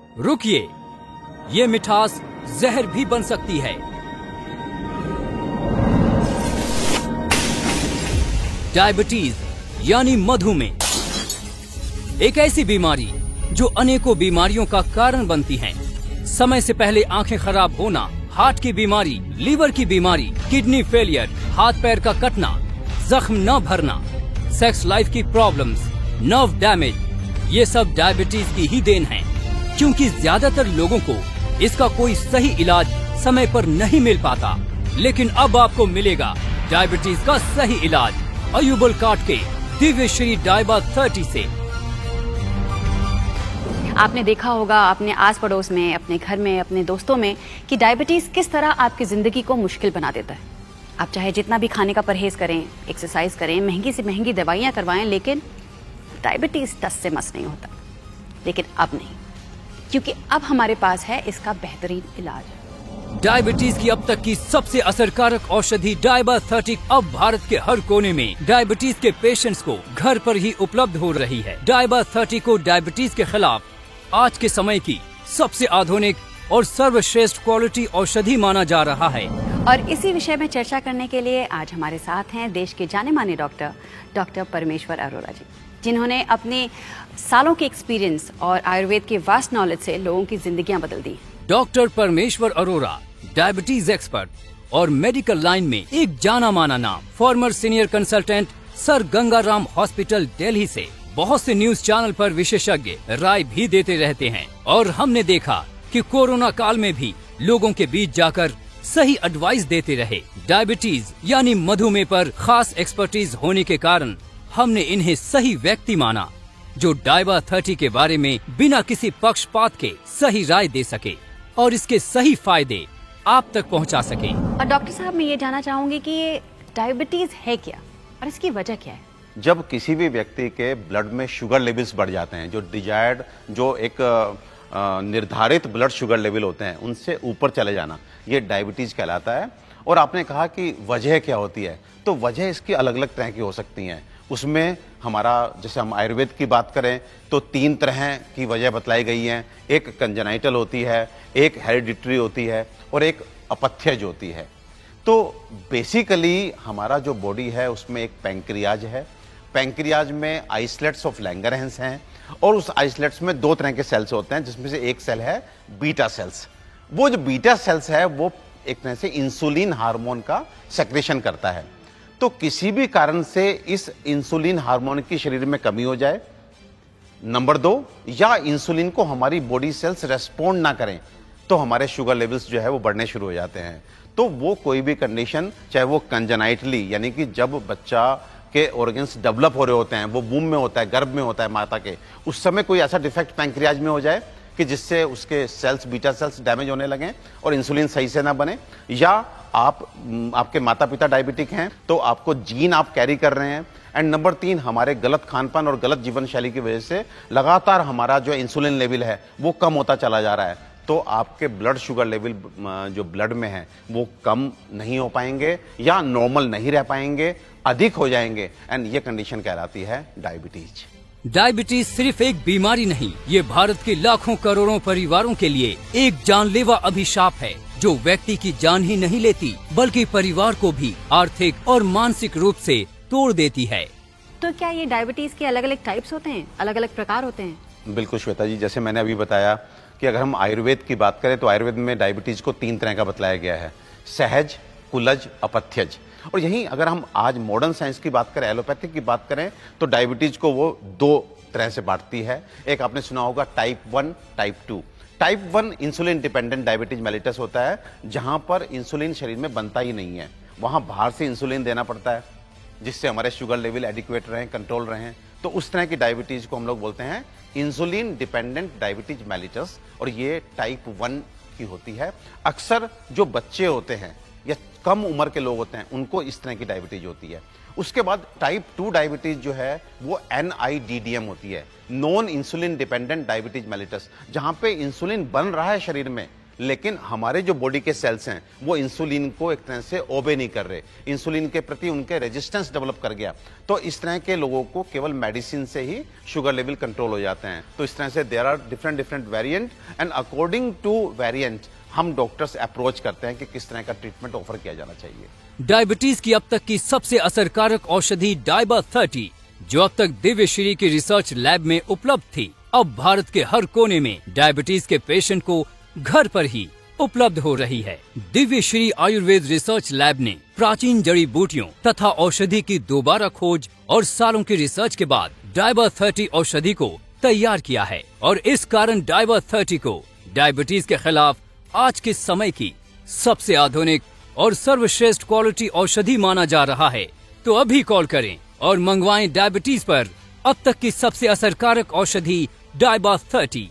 रुकिए, ये मिठास जहर भी बन सकती है। डायबिटीज यानी मधुमेह एक ऐसी बीमारी जो अनेकों बीमारियों का कारण बनती है। समय से पहले आंखें खराब होना, हार्ट की बीमारी, लीवर की बीमारी, किडनी फेलियर, हाथ पैर का कटना, जख्म न भरना, सेक्स लाइफ की प्रॉब्लम्स, नर्व डैमेज, ये सब डायबिटीज की ही देन है। क्योंकि ज्यादातर लोगों को इसका कोई सही इलाज समय पर नहीं मिल पाता, लेकिन अब आपको मिलेगा डायबिटीज का सही इलाज अयूबल कार्ड के दिव्य श्री डायबा 30 से। आपने देखा होगा अपने आस पड़ोस में, अपने घर में, अपने दोस्तों में कि डायबिटीज किस तरह आपकी जिंदगी को मुश्किल बना देता है। आप चाहे जितना भी खाने का परहेज करें, एक्सरसाइज करें, महंगी से महंगी दवाइयां करवाएं, लेकिन डायबिटीज टस से मस नहीं होता। लेकिन अब नहीं, क्योंकि अब हमारे पास है इसका बेहतरीन इलाज। डायबिटीज की अब तक की सबसे असरकारक औषधि डायबा 30 अब भारत के हर कोने में डायबिटीज के पेशेंट्स को घर पर ही उपलब्ध हो रही है। डायबा 30 को डायबिटीज के खिलाफ आज के समय की सबसे आधुनिक और सर्वश्रेष्ठ क्वालिटी औषधि माना जा रहा है। और इसी विषय में चर्चा करने के लिए आज हमारे साथ हैं देश के जाने माने डॉक्टर परमेश्वर अरोरा जी, जिन्होंने अपने सालों के एक्सपीरियंस और आयुर्वेद के वास्ट नॉलेज से लोगों की जिंदगियां बदल दी। डॉक्टर परमेश्वर अरोरा डायबिटीज एक्सपर्ट और मेडिकल लाइन में एक जाना माना नाम। Farmer senior consultant sir Gangaram hospital Delhi से बहुत से न्यूज चैनल पर विशेषज्ञ राय भी देते रहते हैं, और हमने देखा कि कोरोना काल में भी लोगों के बीच जाकर सही एडवाइस देते रहे। डायबिटीज यानी मधुमेह पर खास एक्सपर्टीज होने के कारण हमने इन्हें सही व्यक्ति माना जो डायबा 30 के बारे में बिना किसी पक्षपात के सही राय दे सके और इसके सही फायदे आप तक पहुंचा सके। और डॉक्टर साहब, मैं ये जानना चाहूंगी कि ये डायबिटीज है क्या और इसकी वजह क्या है? जब किसी भी व्यक्ति के ब्लड में शुगर लेवल्स बढ़ जाते हैं, जो डिजायर्ड, जो एक निर्धारित ब्लड शुगर लेवल होते हैं, उनसे ऊपर चले जाना, ये डायबिटीज कहलाता है। और आपने कहा कि वजह क्या होती है, तो वजह इसकी अलग अलग तरह की हो सकती हैं। उसमें हमारा, जैसे हम आयुर्वेद की बात करें तो 3 तरह की वजह बतलाई गई हैं। एक कंजेनाइटल होती है, एक हेरिडिटरी होती है और एक अपथ्यज होती है। तो बेसिकली हमारा जो बॉडी है उसमें एक पैंक्रियाज है। पैंक्रियाज में आइसलेट्स ऑफ लैंगरहैंस हैं, और उस आइसलेट्स में 2 तरह के सेल्स होते हैं, जिसमें से एक सेल है बीटा सेल्स। वो जो बीटा सेल्स है वो एक तरह से इंसुलिन हार्मोन का सेक्रेशन करता है। तो किसी भी कारण से इस इंसुलिन हार्मोन की शरीर में कमी हो जाए, नंबर 2, या इंसुलिन को हमारी बॉडी सेल्स रेस्पॉन्ड ना करें, तो हमारे शुगर लेवल्स जो है वो बढ़ने शुरू हो जाते हैं। तो वो कोई भी कंडीशन, चाहे वो कंजेनाइटली यानी कि जब बच्चा के ऑर्गन्स डेवलप हो रहे होते हैं, वो वूम में होता है, गर्भ में होता है माता के, उस समय कोई ऐसा डिफेक्ट पैंक्रियाज में हो जाए कि जिससे उसके सेल्स, बीटा सेल्स डैमेज होने लगें और इंसुलिन सही से ना बने, या आपके माता पिता डायबिटिक हैं तो आपको जीन आप कैरी कर रहे हैं, एंड नंबर 3, हमारे गलत खानपान और गलत जीवन शैली की वजह से लगातार हमारा जो इंसुलिन लेवल है वो कम होता चला जा रहा है, तो आपके ब्लड शुगर लेवल जो ब्लड में है वो कम नहीं हो पाएंगे या नॉर्मल नहीं रह पाएंगे, अधिक हो जाएंगे, एंड ये कंडीशन कहलाती है डायबिटीज। डायबिटीज सिर्फ एक बीमारी नहीं, ये भारत के लाखों करोड़ों परिवारों के लिए एक जानलेवा अभिशाप है, जो व्यक्ति की जान ही नहीं लेती बल्कि परिवार को भी आर्थिक और मानसिक रूप से तोड़ देती है। तो क्या ये डायबिटीज के अलग अलग टाइप्स होते हैं, अलग अलग प्रकार होते हैं? बिल्कुल श्वेता जी, जैसे मैंने अभी बताया कि अगर हम आयुर्वेद की बात करें तो आयुर्वेद में डायबिटीज को 3 तरह का बतलाया गया है, सहज, कुलज, अपथ्यज। और यहीं अगर हम आज मॉडर्न साइंस की बात करें, एलोपैथिक की बात करें, तो डायबिटीज को वो 2 तरह से बांटती है। एक आपने सुना होगा type 1, type 2। Type 1 insulin dependent diabetes mellitus होता है, जहां पर इंसुलिन शरीर में बनता ही नहीं है, वहां बाहर से इंसुलिन देना पड़ता है जिससे हमारे शुगर लेवल एडिक्वेट रहें, कंट्रोल रहें। तो उस तरह की डायबिटीज को हम लोग बोलते हैं इंसुलिन डिपेंडेंट डायबिटीज मेलिटस, और ये टाइप 1 की होती है। अक्सर जो बच्चे होते हैं या कम उम्र के लोग होते हैं उनको इस तरह की डायबिटीज होती है। उसके बाद टाइप 2 डायबिटीज जो है वो NIDDM होती है, non insulin dependent diabetes mellitus, जहां पे इंसुलिन बन रहा है शरीर में लेकिन हमारे जो बॉडी के सेल्स हैं वो इंसुलिन को एक तरह से ओबे नहीं कर रहे, इंसुलिन के प्रति उनके रेजिस्टेंस डेवलप कर गया। तो इस तरह के लोगों को केवल मेडिसिन से ही शुगर लेवल कंट्रोल हो जाते हैं। तो इस तरह से there are different variant and according to variant हम डॉक्टर्स अप्रोच करते हैं कि किस तरह का ट्रीटमेंट ऑफर किया जाना चाहिए। डायबिटीज की अब तक की सबसे असरकारक औषधि डाइबा 30, जो अब तक दिव्य श्री की रिसर्च लैब में उपलब्ध थी, अब भारत के हर कोने में डायबिटीज के पेशेंट को घर पर ही उपलब्ध हो रही है। दिव्य श्री आयुर्वेद रिसर्च लैब ने प्राचीन जड़ी बूटियों तथा औषधि की दोबारा खोज और सालों की रिसर्च के बाद डाइबा 30 औषधि को तैयार किया है और इस कारण डाइबा 30 को डायबिटीज के खिलाफ आज के समय की सबसे आधुनिक और सर्वश्रेष्ठ क्वालिटी औषधि माना जा रहा है। तो अभी कॉल करें और मंगवाएं डायबिटीज पर अब तक की सबसे असरकारक औषधि डाइबा 30।